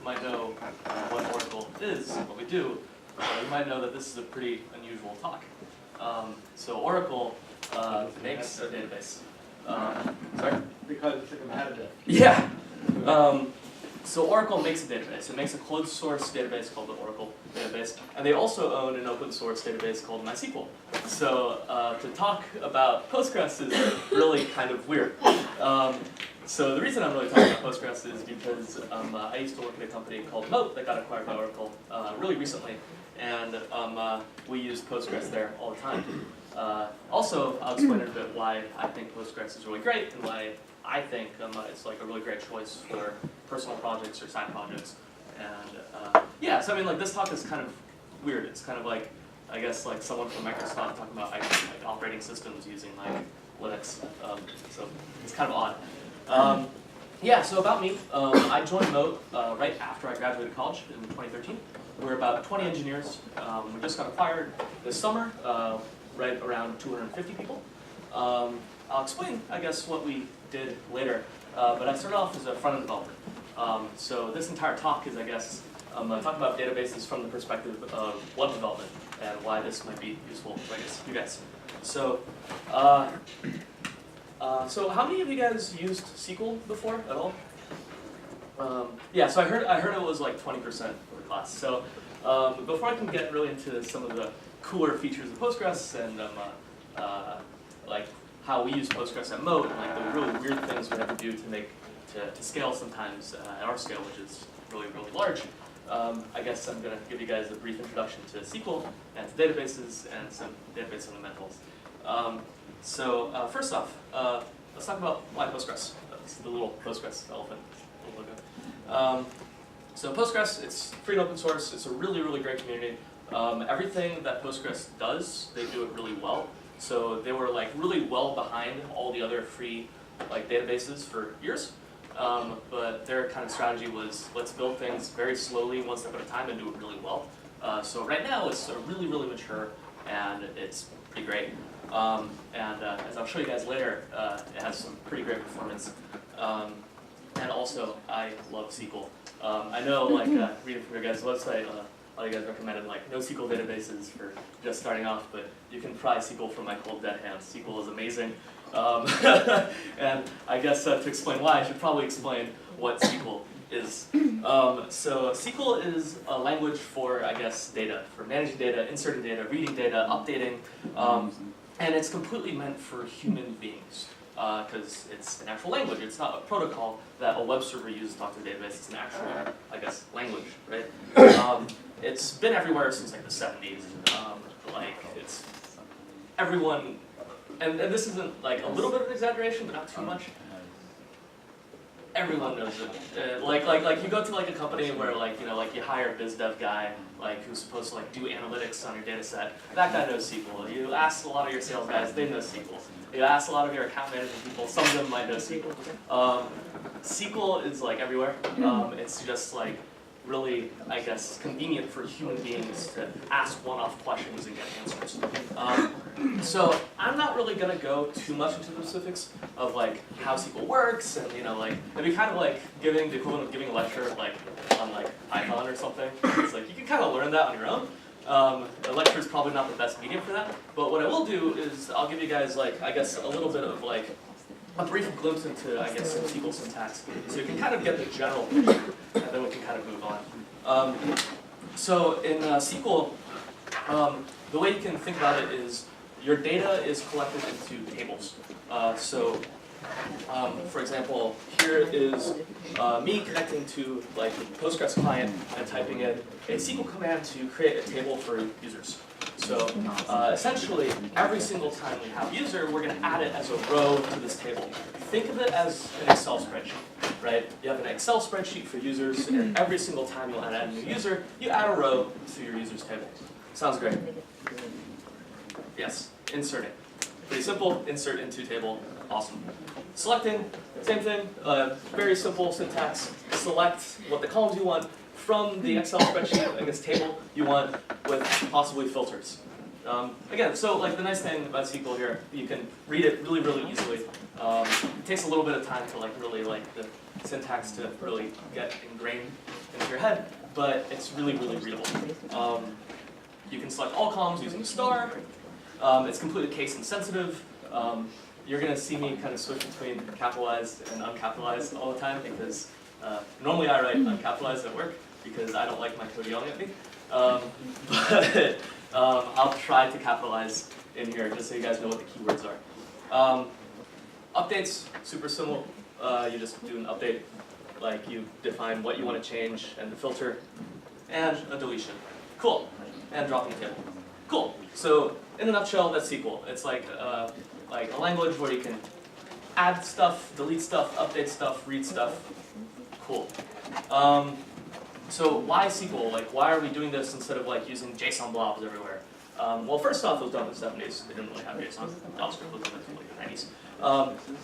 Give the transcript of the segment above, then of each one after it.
might know what Oracle is, what we do, you might know that this is a pretty unusual talk. So Oracle makes a database. Sorry? Because it's a competitive. Yeah. So Oracle makes a database. It makes a closed source database called the Oracle database. And they also own an open source database called MySQL. So to talk about Postgres is really kind of weird. So the reason I'm really talking about Postgres is because I used to work at a company called Moat that got acquired by Oracle really recently. And we use Postgres there all the time. Also, I'll explain in a bit why I think Postgres is really great and why I think it's like a really great choice for personal projects or side projects. And yeah, so I mean, like this talk is kind of weird. It's kind of like, I guess, like someone from Microsoft talking about like operating systems using like Linux. So it's kind of odd. Yeah, so about me, I joined Moat right after I graduated college in 2013. We're about 20 engineers. We just got acquired this summer, right around 250 people. I'll explain, I guess, what we did later, but I started off as a front-end developer. So this entire talk is, I guess, talking about databases from the perspective of web development and why this might be useful for, I guess, you guys. So, so how many of you guys used SQL before at all? Yeah, so I heard it was like 20% of the class. So before I can get really into some of the cooler features of Postgres and like how we use Postgres at Moat and like the really weird things we have to do to scale sometimes at our scale, which is really, really large. I guess I'm going to give you guys a brief introduction to SQL and to databases and some database fundamentals. So first off, let's talk about why Postgres. This is the little Postgres elephant logo. So Postgres, it's free and open source. It's a really, really great community. Everything that Postgres does, they do it really well. So they were like really well behind all the other free like databases for years. But their kind of strategy was, let's build things very slowly, one step at a time, and do it really well. So right now, it's really, really mature, and it's pretty great. And as I'll show you guys later, it has some pretty great performance. And also, I love SQL. I know, like, reading from your guys' website, a lot of you guys recommended like NoSQL databases for just starting off, but you can pry SQL from my cold dead hands. SQL is amazing. And I guess to explain why, I should probably explain what SQL is. So SQL is a language for, I guess, data, for managing data, inserting data, reading data, updating, and it's completely meant for human beings. Because it's an actual language. It's not a protocol that a web server uses to talk to a database. It's an actual, I guess, language, right? It's been everywhere since like the 70s. Like it's everyone, and this isn't like a little bit of an exaggeration, but not too much. Everyone knows it. Like you go to like a company where like like you hire a biz dev guy like who's supposed to like do analytics on your data set. That guy knows SQL. You ask a lot of your sales guys, they know SQL. You ask a lot of your account management people, some of them might know SQL. SQL is like everywhere. It's just like really, I guess, convenient for human beings to ask one-off questions and get answers. So I'm not really going to go too much into the specifics of like how SQL works, and like it'd be kind of like giving the equivalent of giving a lecture like on like Python or something. It's like you can kind of learn that on your own. A lecture is probably not the best medium for that, but what I will do is I'll give you guys like, I guess, a little bit of like a brief glimpse into, I guess, some SQL syntax, so you can kind of get the general picture, and then we can kind of move on. So in SQL, the way you can think about it is your data is collected into tables. For example, here is me connecting to like the Postgres client and typing in a SQL command to create a table for users. So essentially, every single time we have user, we're going to add it as a row to this table. Think of it as an Excel spreadsheet, right? You have an Excel spreadsheet for users, and every single time you add a new user, you add a row to your users table. Sounds great. Yes, inserting. Pretty simple, insert into table, awesome. Selecting, same thing, very simple syntax. Select what the columns you want from the Excel spreadsheet, I guess table you want, with possibly filters. Again, so like the nice thing about SQL here, you can read it really, really easily. It takes a little bit of time to like really like the syntax to really get ingrained into your head, but it's really, really readable. You can select all columns using star. It's completely case insensitive. You're going to see me kind of switch between capitalized and uncapitalized all the time because normally I write uncapitalized at work because I don't like my code yelling at me. But I'll try to capitalize in here just so you guys know what the keywords are. Updates, super simple. You just do an update, like you define what you want to change and the filter, and a deletion. Cool. And dropping the table. Cool. So in a nutshell, that's SQL. It's like a language where you can add stuff, delete stuff, update stuff, read stuff. Cool. So why SQL? Like, why are we doing this instead of like using JSON blobs everywhere? Well, first off, it was done in the 70s. They didn't really have JSON. JavaScript was done in like the 90s.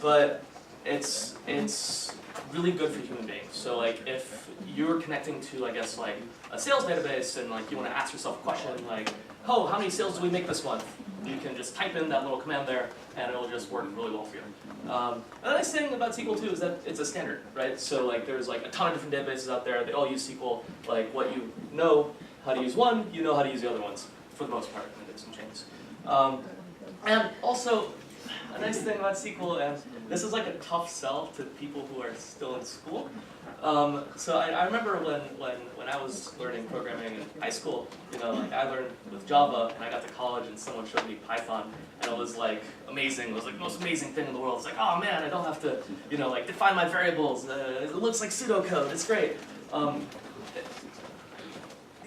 But it's really good for human beings. So like, if you're connecting to, I guess, like a sales database and like you want to ask yourself a question like, oh, how many sales do we make this month? You can just type in that little command there, and it'll just work really well for you. The nice thing about SQL too is that it's a standard, right? So like there's like a ton of different databases out there. They all use SQL. Like what you know how to use one, you know how to use the other ones for the most part. I did some changes. And also, a nice thing about SQL, and this is like a tough sell to people who are still in school. So I remember when I was learning programming in high school, you know, like I learned with Java, and I got to college, and someone showed me Python, and it was like amazing. It was like the most amazing thing in the world. It's like, oh man, I don't have to, you know, like define my variables. It looks like pseudocode. It's great.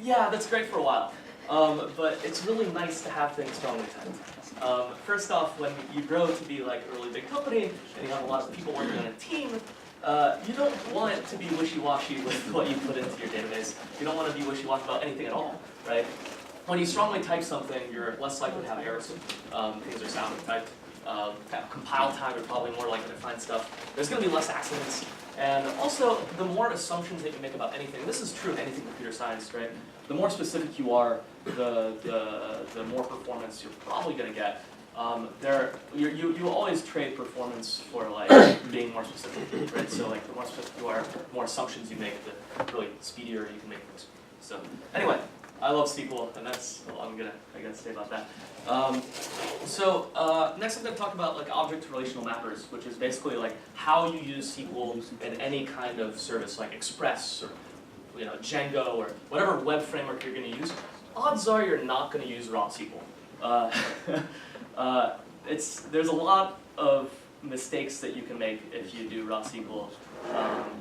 Yeah, that's great for a while. But it's really nice to have things strongly typed. First off, when you grow to be like a really big company, and you have a lot of people working on a team, you don't want to be wishy-washy with what you put into your database. You don't want to be wishy-washy about anything at all, right? When you strongly type something, you're less likely to have errors. Things are soundly typed. Compile time, you're probably more likely to find stuff. There's going to be less accidents. And also, the more assumptions that you make about anything, this is true of anything computer science, right? The more specific you are, the more performance you're probably going to get. You always trade performance for like being more specific, right? So like the more specific you are, the more assumptions you make, the really speedier you can make things. So anyway, I love SQL, and that's all I'm gonna say about that. Next I'm gonna talk about like object relational mappers, which is basically like how you use SQL in any kind of service, like Express or Django or whatever web framework you're gonna use. Odds are you're not gonna use raw SQL. There's a lot of mistakes that you can make if you do raw SQL,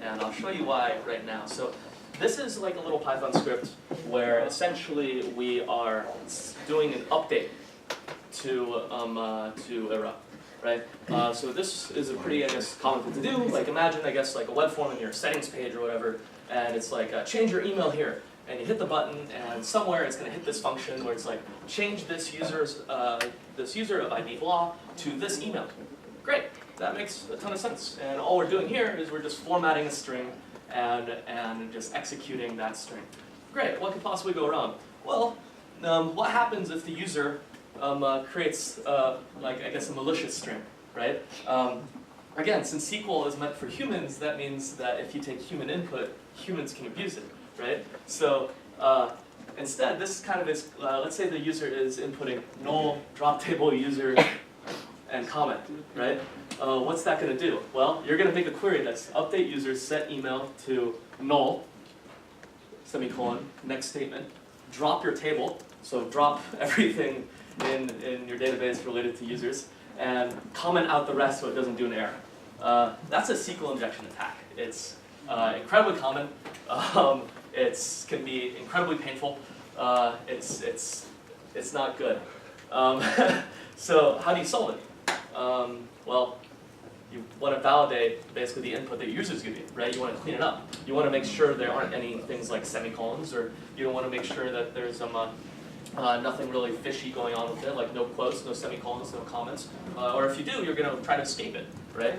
and I'll show you why right now. So this is like a little Python script where essentially we are doing an update to a row, right? So this is a pretty, I guess, common thing to do. Like imagine, I guess, like a web form in your settings page or whatever, and it's like change your email here. And you hit the button, and somewhere it's going to hit this function where it's like, change this user of ID blah to this email. Great, that makes a ton of sense. And all we're doing here is we're just formatting a string and just executing that string. Great, what could possibly go wrong? Well, what happens if the user creates, like I guess, a malicious string, right? Again, since SQL is meant for humans, that means that if you take human input, humans can abuse it. Right? So instead, this kind of is, let's say the user is inputting null, drop table user, and comment, right? What's that going to do? Well, you're going to make a query that's update user set email to null, semicolon, next statement, drop your table, so drop everything in your database related to users, and comment out the rest so it doesn't do an error. That's a SQL injection attack. It's incredibly common. It can be incredibly painful. It's not good. So how do you solve it? Well, you want to validate basically the input that your users give you, right? You want to clean it up. You want to make sure there aren't any things like semicolons, or you want to make sure that there's some nothing really fishy going on with it, like no quotes, no semicolons, no comments. Or if you do, you're going to try to escape it, right?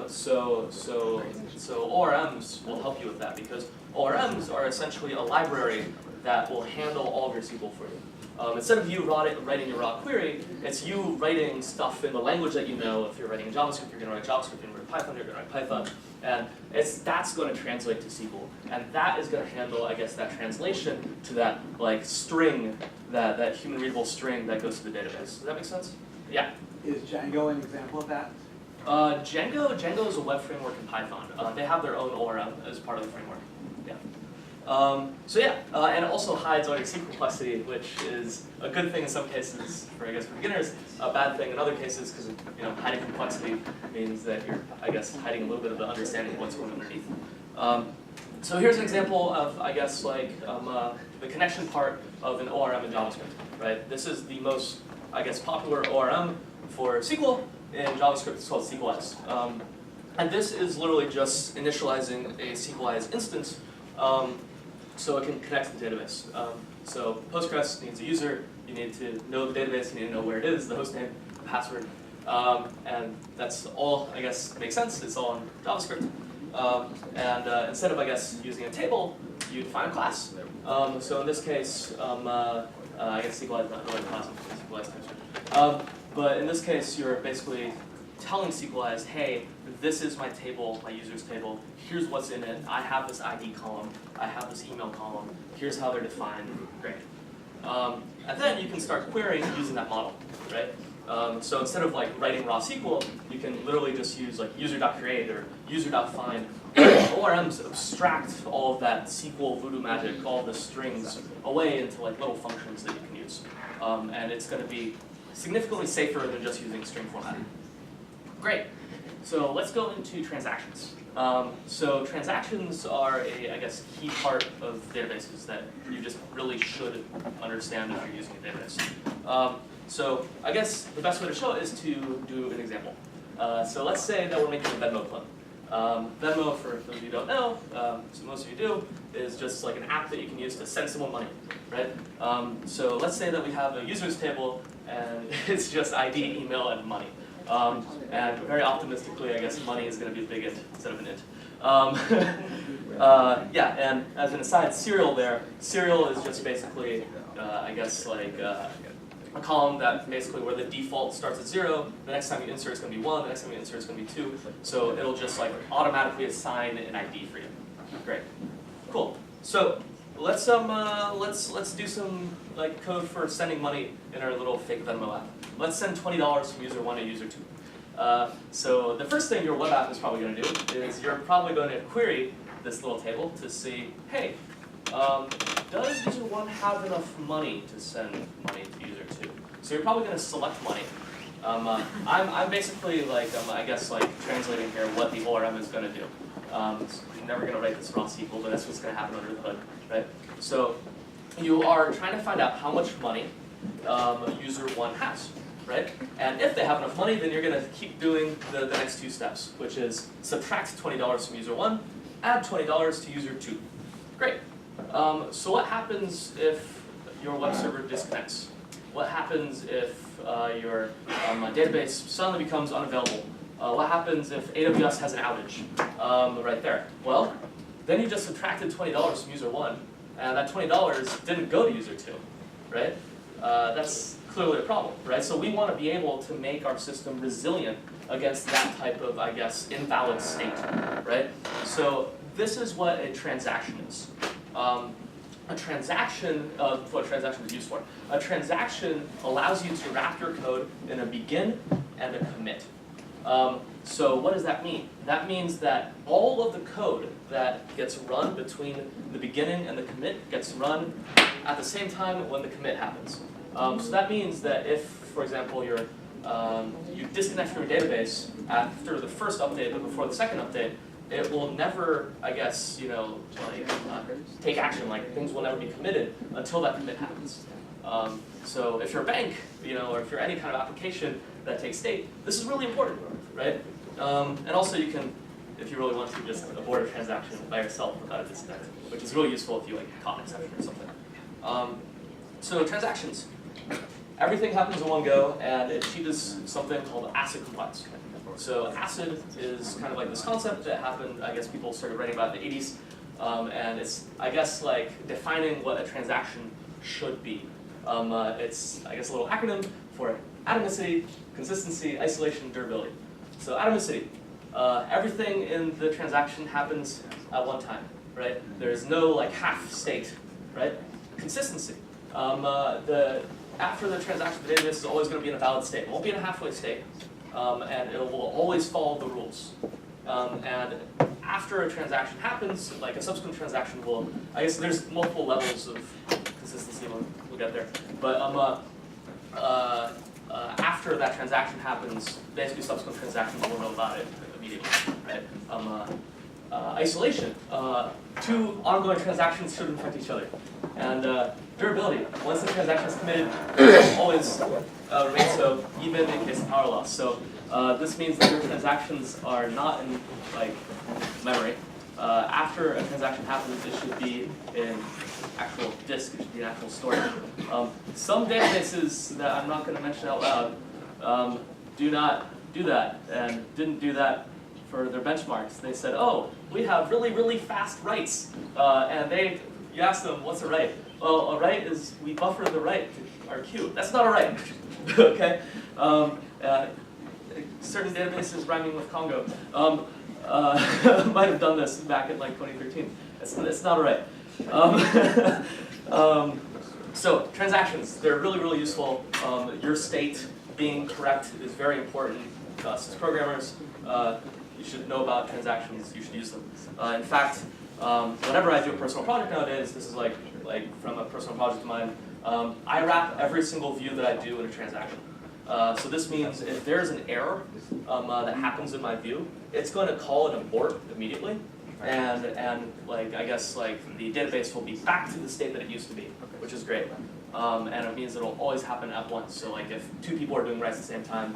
So ORMs will help you with that, because ORMs are essentially a library that will handle all of your SQL for you. Instead of you writing your raw query, it's you writing stuff in the language that you know. If you're writing in JavaScript, you're going to write JavaScript. If you're going to write Python, you're going to write Python. And that's going to translate to SQL. And that is going to handle, I guess, that translation to that like string, that human readable string that goes to the database. Does that make sense? Yeah. Is Django an example of that? Django is a web framework in Python. They have their own ORM as part of the framework. Yeah. And it also hides all your C complexity, which is a good thing in some cases for beginners, a bad thing in other cases because hiding complexity means that you're hiding a little bit of the understanding of what's going underneath. So here's an example of the connection part of an ORM in JavaScript. Right. This is the most popular ORM for SQL in JavaScript. It's called Sequential. And this is literally just initializing a Sequential instance. So it can connect to the database. So Postgres needs a user, you need to know the database, you need to know where it is, the hostname, the password, and that's all, makes sense. It's all in JavaScript. Instead of, using a table, you define a class. So in this case, SQL is not really a class, SQL is TypeScript. But in this case, you're basically telling SQLize, hey, this is my table, my users table, here's what's in it, I have this ID column, I have this email column, here's how they're defined, great. And then you can start querying using that model, right? So instead of writing raw SQL, you can literally just use user.create or user.find. ORMs abstract all of that SQL voodoo magic, all the strings away into little functions that you can use. And it's going to be significantly safer than just using string formatting. Great. So let's go into transactions. So transactions are a, key part of databases that you just really should understand if you're using a database. So I guess the best way to show it is to do an example. So let's say that we're making a Venmo clip. Venmo, for those of you who don't know, so most of you do, is just an app that you can use to send someone money, right? So let's say that we have a users table, and it's just ID, email, and money. And very optimistically, money is going to be a big int instead of an int. And as an aside, serial there. Serial is just basically, a column that basically where the default starts at 0, the next time you insert it's going to be 1, the next time you insert it's going to be 2. So it'll just automatically assign an ID for you. Great, cool. So let's do some code for sending money in our little fake Venmo app. Let's send $20 from user 1 to user 2. So the first thing your web app is probably going to do is you're probably going to query this little table to see, hey, does user 1 have enough money to send money to user 2? So you're probably going to select money. I'm basically translating here what the ORM is going to do. I'm never going to write this raw SQL, but that's what's going to happen under the hood, right? So you are trying to find out how much money user 1 has, right? And if they have enough money, then you're going to keep doing the next 2 steps, which is subtract $20 from user 1, add $20 to user 2. Great. So what happens if your web server disconnects? What happens if your database suddenly becomes unavailable? What happens if AWS has an outage right there? Well, then you just subtracted $20 from user 1, and that $20 didn't go to user 2, right? That's clearly a problem, right? So we want to be able to make our system resilient against that type of, invalid state, right? So this is what a transaction is. What a transaction is used for. A transaction allows you to wrap your code in a begin and a commit. So what does that mean? That means that all of the code that gets run between the beginning and the commit gets run at the same time when the commit happens. So that means that if, for example, you disconnect from your database after the first update but before the second update, it will never, take action. Things will never be committed until that commit happens. So if you're a bank, or if you're any kind of application that takes state, this is really important, right? And also you can, if you really want to, just abort a transaction by yourself without a disconnect, which is really useful if you caught an exception or something. So transactions. Everything happens in one go, and it teaches something called ACID compliance. So ACID is kind of this concept that happened, people started writing about in the 80s, and it's, defining what a transaction should be. It's, I guess, a little acronym for atomicity, consistency, isolation, durability. So atomicity, everything in the transaction happens at one time, right? There's no like half state, right? Consistency, after the transaction, the database is always going to be in a valid state. It won't be in a halfway state, and it will always follow the rules. And after a transaction happens, like a subsequent transaction will, I guess there's multiple levels of consistency, we'll get there. But after that transaction happens, basically subsequent transactions will know about it immediately, right? Isolation, two ongoing transactions should infect each other. And durability, once the transaction is committed, it will always remain so, even in case of power loss. So this means that your transactions are not in like memory. After a transaction happens, it should be in actual disk, it should be in actual storage. Some databases that I'm not going to mention out loud do not do that, and didn't do that for their benchmarks. They said, oh, we have really, really fast writes. And you ask them, what's a write? Well, a write is we buffer the write to our queue. That's not a write, okay? Certain databases rhyming with Congo might have done this back in like 2013. It's not a write. So transactions, they're really, really useful. Your state being correct is very important. As programmers, you should know about transactions, you should use them. In fact, whenever I do a personal project nowadays, this is like from a personal project of mine, I wrap every single view that I do in a transaction. So this means if there's an error that happens in my view, it's going to call an abort immediately, and like I guess like the database will be back to the state that it used to be, which is great. And it means it'll always happen at once. So like if two people are doing writes at the same time,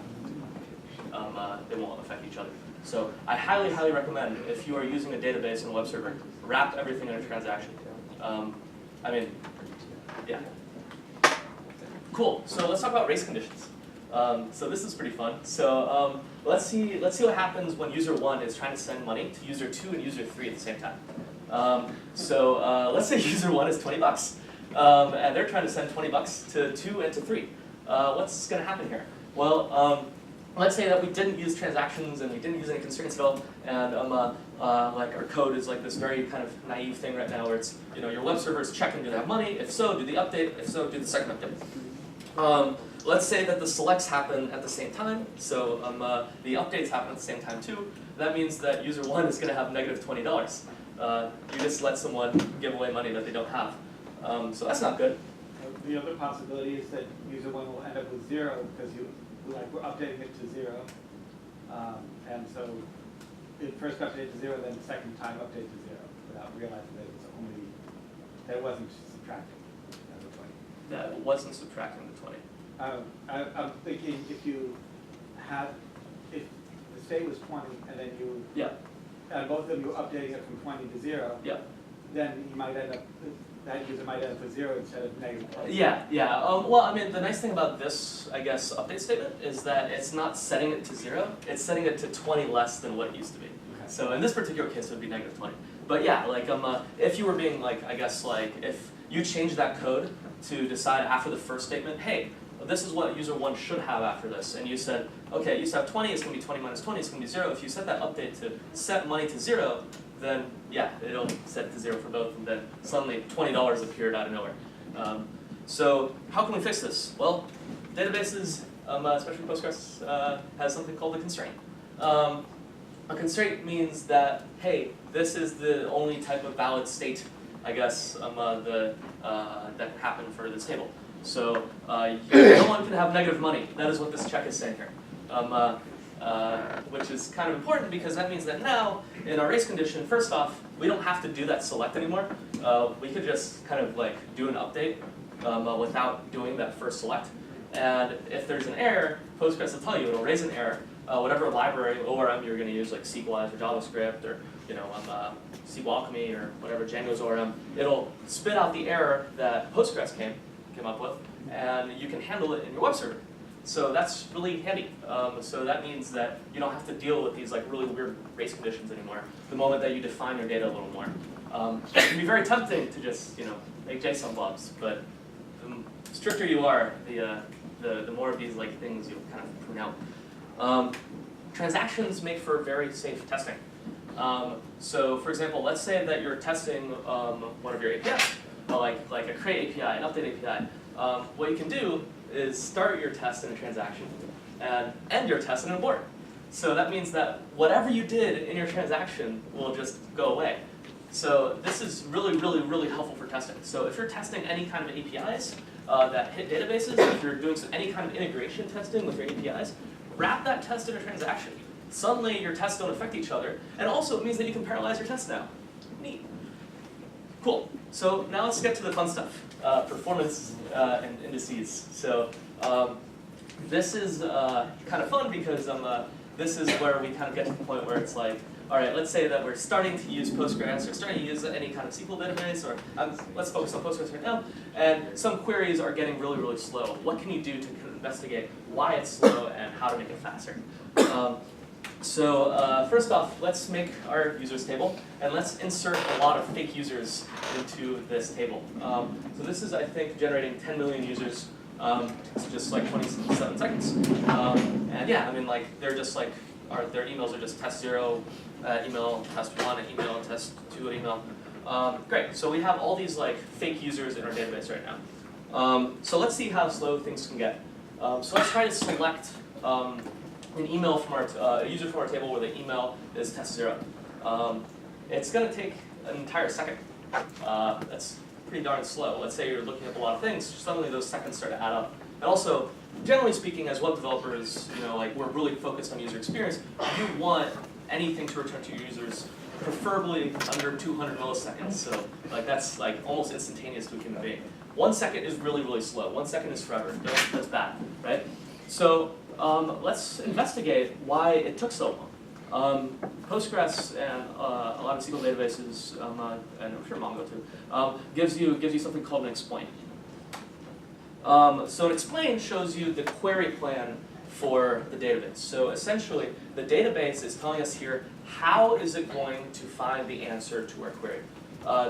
they won't affect each other. So I highly, highly recommend if you are using a database and a web server, wrap everything in a transaction. I mean, yeah. Cool. So let's talk about race conditions. So this is pretty fun. So let's see what happens when user 1 is trying to send money to user 2 and user 3 at the same time. Let's say user 1 is $20, and they're trying to send $20 to 2 and to 3. What's going to happen here? Well, let's say that we didn't use transactions and we didn't use any constraints at all, and like our code is like this very kind of naive thing right now where it's, you know, your web server is checking, do they have money? If so, do the update. If so, do the second update. Let's say that the selects happen at the same time, so the updates happen at the same time too. That means that user 1 is going to have negative $20. You just let someone give away money that they don't have. So that's not good. The other possibility is that user 1 will end up with 0 because we're updating it to 0. And so it first updated to 0, then the second time updated to 0 without realizing that it wasn't subtracting the 20. That wasn't subtracting the 20. I'm thinking if the state was 20 and then and both of them you were updating it from 20 to 0, then you might end up, that user might end up with 0 instead of negative 20. Yeah. Well, I mean, the nice thing about this, I guess, update statement is that it's not setting it to 0, it's setting it to 20 less than what it used to be. Okay. So in this particular case, it would be negative 20. But yeah, like if you were being like, I guess, like if you change that code to decide after the first statement, hey, this is what user 1 should have after this, and you said, okay, you used to have 20, it's going to be 20 minus 20, it's going to be 0. If you set that update to set money to 0, then yeah, it'll set to 0 for both, and then suddenly $20 appeared out of nowhere. So how can we fix this? Well, databases, especially Postgres, has something called a constraint. A constraint means that, hey, this is the only type of valid state, I guess, that can happen for this table. So no one can have negative money. That is what this check is saying here. Which is kind of important because that means that now, in our race condition, first off, we don't have to do that select anymore. We could just kind of like do an update without doing that first select. And if there's an error, Postgres will tell you, it'll raise an error. Whatever library, ORM you're going to use, like SQLite or JavaScript or SQL Alchemy or whatever, Django's ORM, it'll spit out the error that Postgres came up with, and you can handle it in your web server. So that's really handy. So that means that you don't have to deal with these like really weird race conditions anymore the moment that you define your data a little more. It can be very tempting to just make JSON blobs, but the stricter you are, the more of these like things you'll kind of prune out. Transactions make for very safe testing. So for example, let's say that you're testing one of your APIs, like a create API, an update API. What you can do is start your test in a transaction and end your test in an abort. So that means that whatever you did in your transaction will just go away. So this is really, really, really helpful for testing. So if you're testing any kind of APIs that hit databases, if you're doing any kind of integration testing with your APIs, wrap that test in a transaction. Suddenly your tests don't affect each other, and also it means that you can parallelize your tests now. Neat. Cool. So now let's get to the fun stuff, performance and indices. So this is kind of fun because this is where we kind of get to the point where it's like, all right, let's say that we're starting to use Postgres or starting to use any kind of SQL database, or let's focus on Postgres right now, and some queries are getting really, really slow. What can you do to investigate why it's slow and how to make it faster? So first off, let's make our users table, and let's insert a lot of fake users into this table. So this is, I think, generating 10 million users. It's just like 27 seconds. And yeah, I mean, like, they're just like, their emails are just test0, email, test1, email, test2, email. Great, so we have all these like fake users in our database right now. So let's see how slow things can get. So let's try to select an email from our a user from our table where the email is test0. It's going to take an entire second. That's pretty darn slow. Let's say you're looking up a lot of things, suddenly those seconds start to add up. And also, generally speaking, as web developers, like we're really focused on user experience. You want anything to return to your users, preferably under 200 milliseconds. So like that's like almost instantaneous to a human being. 1 second is really, really slow. 1 second is forever. That's bad, right? So let's investigate why it took so long. Postgres and a lot of SQL databases, and I'm sure Mongo too, gives you something called an explain. So an explain shows you the query plan for the database. So essentially, the database is telling us here how is it going to find the answer to our query.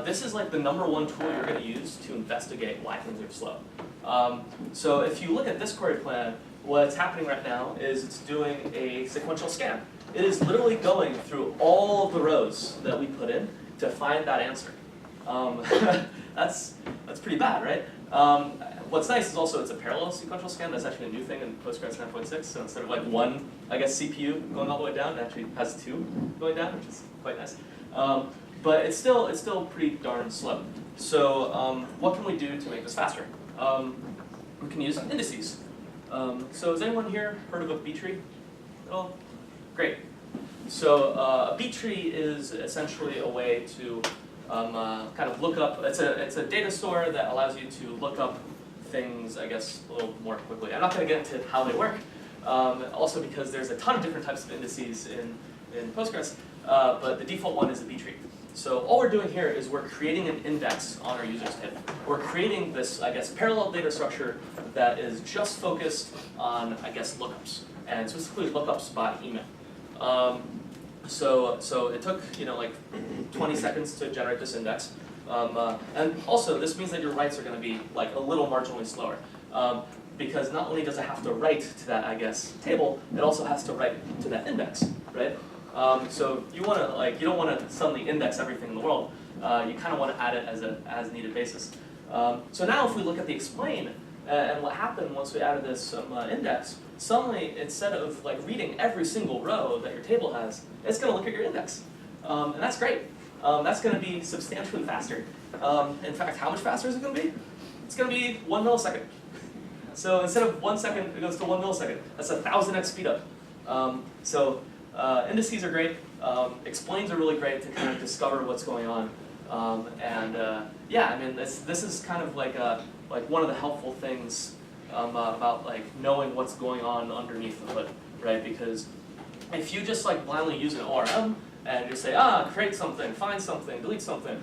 This is like the #1 tool you're going to use to investigate why things are slow. So if you look at this query plan, what's happening right now is it's doing a sequential scan. It is literally going through all of the rows that we put in to find that answer. That's pretty bad, right? What's nice is also it's a parallel sequential scan. That's actually a new thing in Postgres 9.6. So instead of like one, I guess, CPU going all the way down, it actually has 2 going down, which is quite nice. But it's still pretty darn slow. So what can we do to make this faster? We can use indices. So has anyone here heard of a B tree at all? Great. So a B tree is essentially a way to kind of look up. It's a data store that allows you to look up things, I guess, a little more quickly. I'm not going to get into how they work. Also because there's a ton of different types of indices in Postgres, but the default one is a B tree. So all we're doing here is we're creating an index on our users table. We're creating this, I guess, parallel data structure that is just focused on, I guess, lookups, and specifically lookups by email. So it took like 20 seconds to generate this index, and also this means that your writes are going to be like a little marginally slower, because not only does it have to write to that, I guess, table, it also has to write to that index, right? So you want to you don't want to suddenly index everything in the world. You kind of want to add it as a as needed basis. So now if we look at the explain and what happened once we added this index, suddenly instead of reading every single row that your table has, it's going to look at your index, and that's great. That's going to be substantially faster. In fact, how much faster is it going to be? It's going to be 1 millisecond. So instead of 1 second, it goes to 1 millisecond. That's a 1000x speed up. Indices are great. Explains are really great to kind of discover what's going on. Yeah, I mean, this is kind of like one of the helpful things about knowing what's going on underneath the hood, right? Because if you just blindly use an ORM and just say, create something, find something, delete something,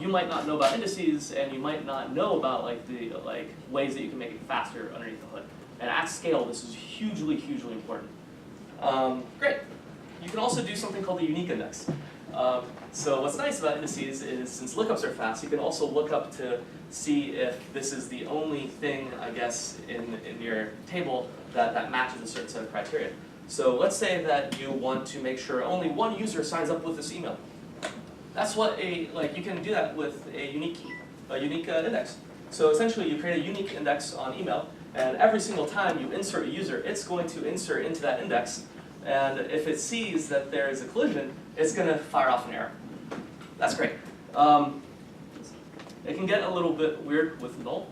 you might not know about indices, and you might not know about the ways that you can make it faster underneath the hood. And at scale, this is hugely, hugely important. Great. You can also do something called the unique index. So what's nice about indices is since lookups are fast, you can also look up to see if this is the only thing, I guess, in your table that matches a certain set of criteria. So let's say that you want to make sure only one user signs up with this email. That's what you can do that with a unique key, a unique index. So essentially you create a unique index on email, and every single time you insert a user, it's going to insert into that index, and if it sees that there is a collision, it's going to fire off an error. That's great. It can get a little bit weird with null,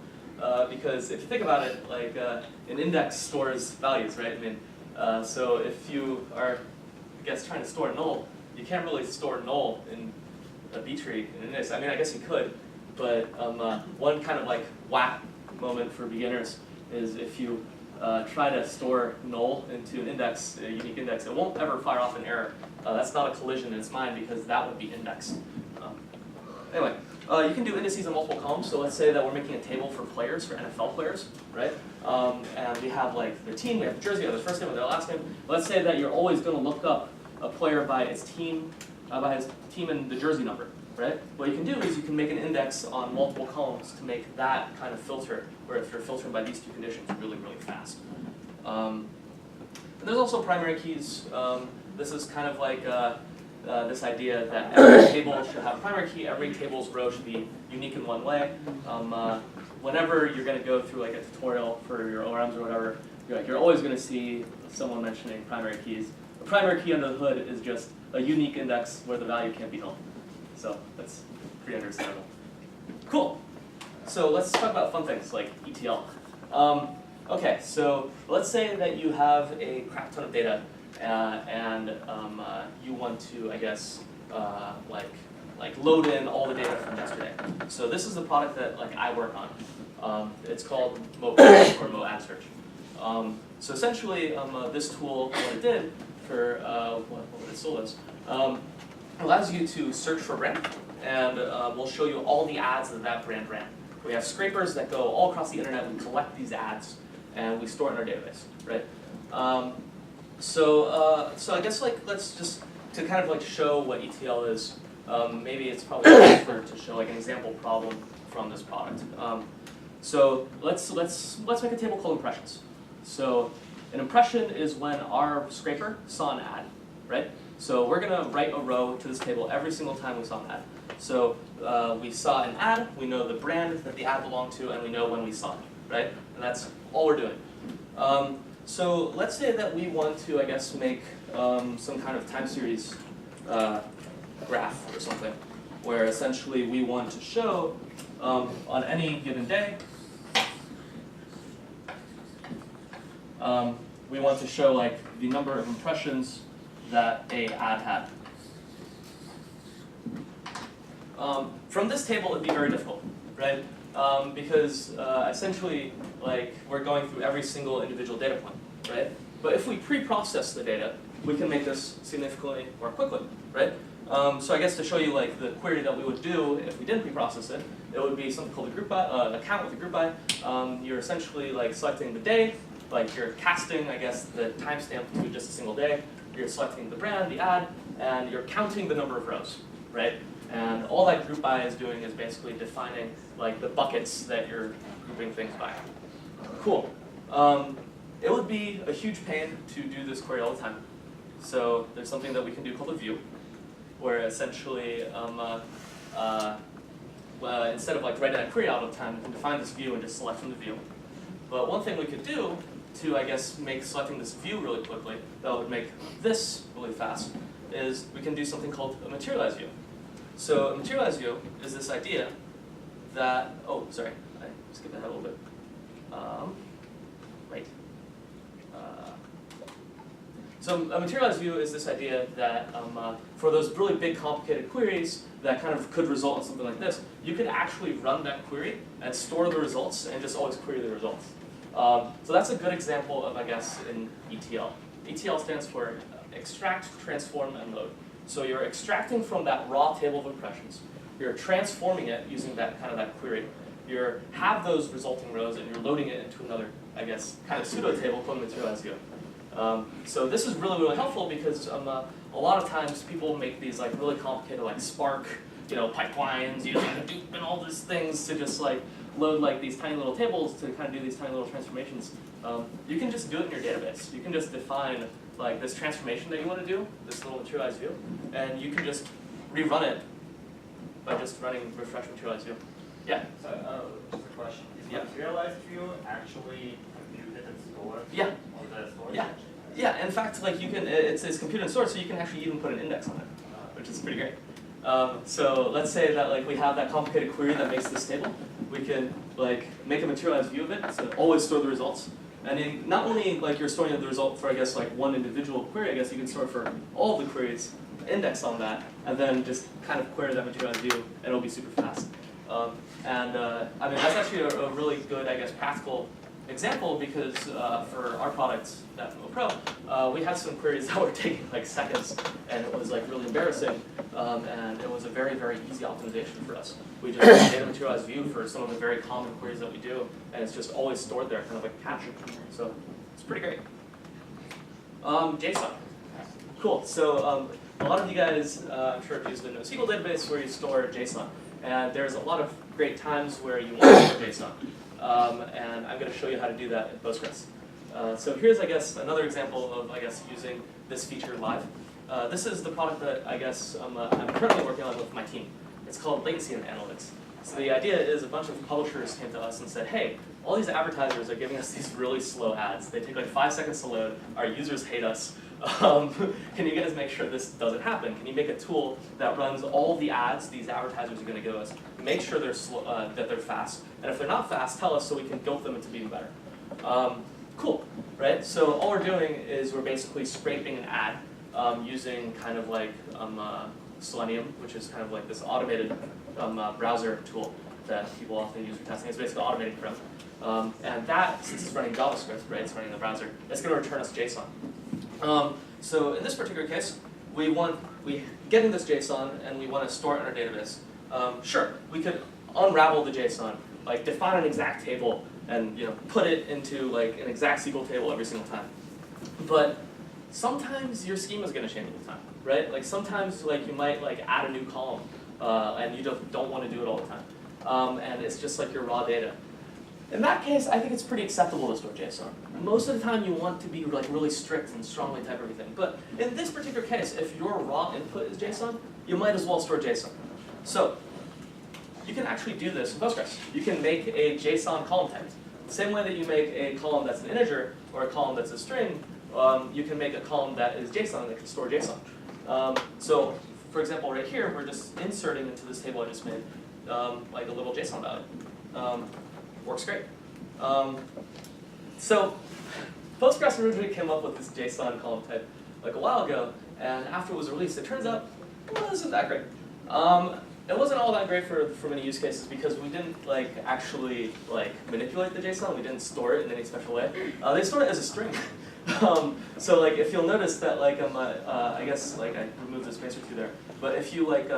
because if you think about it, like an index stores values, right? I mean, so if you are, I guess, trying to store null, you can't really store null in a B tree in index. I mean, I guess you could, but one kind of like whack moment for beginners is if you try to store null into an index, a unique index, it won't ever fire off an error. That's not a collision in its mind because that would be indexed. Anyway, you can do indices in multiple columns. So let's say that we're making a table for players, for NFL players, right? And we have like their team, we have the jersey, we have their first name, their last name. Let's say that you're always going to look up a player by his team and the jersey number, right? What you can do is you can make an index on multiple columns to make that kind of filter, where if you're filtering by these two conditions really, really fast. And there's also primary keys. This is kind of like this idea that every table should have a primary key, every table's row should be unique in one way. Whenever you're going to go through like a tutorial for your ORMs or whatever, you're always going to see someone mentioning primary keys. A primary key under the hood is just a unique index where the value can't be null. So that's pretty understandable. Cool. So let's talk about fun things like ETL. Okay, so let's say that you have a crap ton of data and you want to, I guess, like load in all the data from yesterday. So this is the product that like I work on. It's called MoAd or MoAd Search. So essentially, this tool, what it did for what it still does, allows you to search for brand, and we'll show you all the ads that brand ran. We have scrapers that go all across the internet. We collect these ads and we store it in our database, right? So I guess like let's just to kind of like show what ETL is. Maybe it's probably better to show like an example problem from this product. So let's make a table called impressions. So an impression is when our scraper saw an ad, right? So we're going to write a row to this table every single time we saw an ad. So we saw an ad, we know the brand that the ad belonged to, and we know when we saw it, right? And that's all we're doing. So let's say that we want to, I guess, make some kind of time series graph or something, where essentially we want to show on any given day, we want to show like the number of impressions that a ad had. From this table, it'd be very difficult, right? Because essentially, like we're going through every single individual data point, right? But if we pre-process the data, we can make this significantly more quickly, right? So I guess to show you like the query that we would do if we didn't pre-process it, it would be something called a group by, an account with a group by. You're essentially like selecting the day, like you're casting, I guess, the timestamp to just a single day. You're selecting the brand, the ad, and you're counting the number of rows, right? And all that group by is doing is basically defining like the buckets that you're grouping things by. Cool. It would be a huge pain to do this query all the time. So there's something that we can do called a view, where essentially instead of like writing that query out all the time, we can define this view and just select from the view. But one thing we could do to, I guess, make selecting this view really quickly, that would make this really fast, is we can do something called a materialized view. So a materialized view is this idea that, oh, sorry, I skipped ahead a little bit. Right. So a materialized view is this idea that for those really big complicated queries that kind of could result in something like this, you could actually run that query and store the results and just always query the results. So that's a good example of, I guess, an ETL. ETL stands for extract, transform, and load. So you're extracting from that raw table of impressions. You're transforming it using that kind of that query. You have those resulting rows and you're loading it into another, I guess, kind of pseudo table called materialized view. So this is really, really helpful because a lot of times people make these like really complicated like Spark, pipelines, Hadoop and all these things to just like load like these tiny little tables to kind of do these tiny little transformations. You can just do it in your database. You can just define like this transformation that you want to do, this little materialized view, and you can just rerun it by just running refresh materialized view. Yeah? So, just a question. Is Yeah. Materialized View actually computed and stored Yeah. on the storage? Yeah. Yeah, in fact, like you can, it's computed and stored, so you can actually even put an index on it, which is pretty great. So let's say that like we have that complicated query that makes this table. We can like make a materialized view of it, so always store the results. And not only like you're storing the result for I guess like one individual query, I guess you can store for all of the queries, index on that, and then just kind of query that materialized view, and it'll be super fast. I mean that's actually a really good I guess practical example because for our products at Pro, we had some queries that were taking like seconds, and it was like really embarrassing, and it was a very, very easy optimization for us. We just made a materialized view for some of the very common queries that we do, and it's just always stored there, kind of like a cache. So it's pretty great. JSON. Cool. So a lot of you guys, I'm sure, have used the NoSQL database where you store JSON, and there's a lot of great times where you want to store JSON. And I'm going to show you how to do that in Postgres. So here's, I guess, another example of, I guess, using this feature live. This is the product that, I guess, I'm currently working on with my team. It's called Latency and Analytics. So the idea is a bunch of publishers came to us and said, hey, all these advertisers are giving us these really slow ads. They take like 5 seconds to load. Our users hate us. Can you guys make sure this doesn't happen? Can you make a tool that runs all the ads these advertisers are going to give us, make sure they're slow, that they're fast, and if they're not fast, tell us so we can guilt them into being better. Cool, right? So all we're doing is we're basically scraping an ad using kind of like Selenium, which is kind of like this automated browser tool that people often use for testing. It's basically automating Chrome. And that, since it's running JavaScript, right, it's running in the browser, it's going to return us JSON. So in this particular case, we getting this JSON and we want to store it in our database. Sure, we could unravel the JSON, like define an exact table and put it into like an exact SQL table every single time. But sometimes your schema is going to change all the time, right? Like sometimes like you might like add a new column and you don't want to do it all the time, and it's just like your raw data. In that case, I think it's pretty acceptable to store JSON. Most of the time, you want to be like really strict and strongly type everything. But in this particular case, if your raw input is JSON, you might as well store JSON. So you can actually do this in Postgres. You can make a JSON column type. Same way that you make a column that's an integer or a column that's a string, you can make a column that is JSON that can store JSON. So for example, right here, we're just inserting into this table I just made like a little JSON value. Works great. So Postgres originally came up with this JSON column type like a while ago, and after it was released, it turns out, well, this isn't that great. It wasn't all that great for many use cases because we didn't like actually like manipulate the JSON. We didn't store it in any special way. They stored it as a string. So like if you'll notice that like I guess like I removed a space or two there, but if you like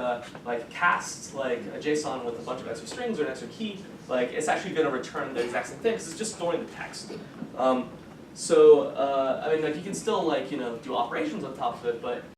cast like a JSON with a bunch of extra strings or an extra key, like it's actually going to return the exact same thing because it's just storing the text. I mean like you can still like do operations on top of it, but